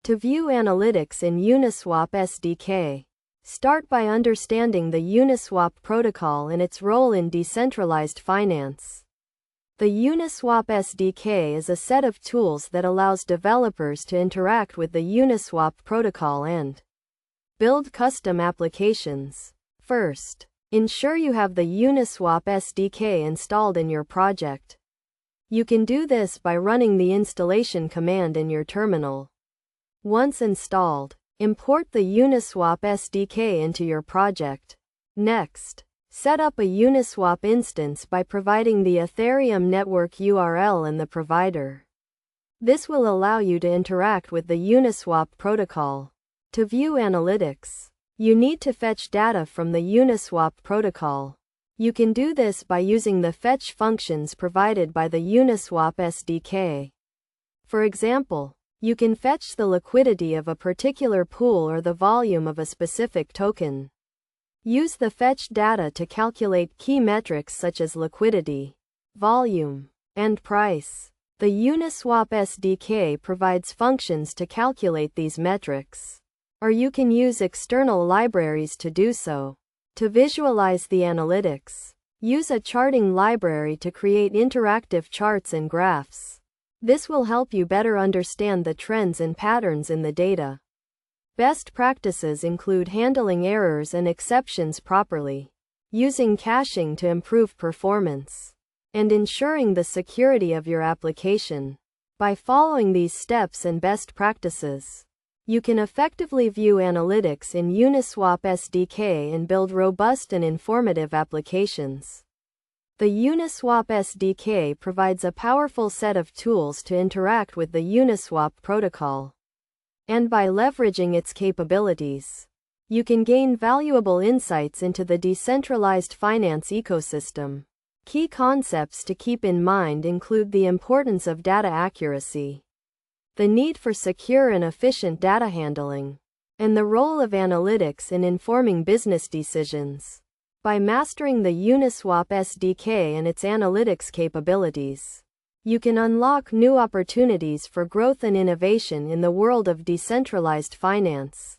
To view analytics in Uniswap SDK, start by understanding the Uniswap protocol and its role in decentralized finance. The Uniswap SDK is a set of tools that allows developers to interact with the Uniswap protocol and build custom applications. First, ensure you have the Uniswap SDK installed in your project. You can do this by running the installation command in your terminal. Once installed, import the Uniswap SDK into your project. Next, set up a Uniswap instance by providing the Ethereum network URL and the provider. This will allow you to interact with the Uniswap protocol. To view analytics, you need to fetch data from the Uniswap protocol. You can do this by using the fetch functions provided by the Uniswap SDK. For example, you can fetch the liquidity of a particular pool or the volume of a specific token. Use the fetched data to calculate key metrics such as liquidity, volume, and price. The Uniswap SDK provides functions to calculate these metrics, or you can use external libraries to do so. To visualize the analytics, use a charting library to create interactive charts and graphs. This will help you better understand the trends and patterns in the data. Best practices include handling errors and exceptions properly, using caching to improve performance, and ensuring the security of your application. By following these steps and best practices, you can effectively view analytics in Uniswap SDK and build robust and informative applications. The Uniswap SDK provides a powerful set of tools to interact with the Uniswap protocol. And by leveraging its capabilities, you can gain valuable insights into the decentralized finance ecosystem. Key concepts to keep in mind include the importance of data accuracy, the need for secure and efficient data handling, and the role of analytics in informing business decisions. By mastering the Uniswap SDK and its analytics capabilities, you can unlock new opportunities for growth and innovation in the world of decentralized finance.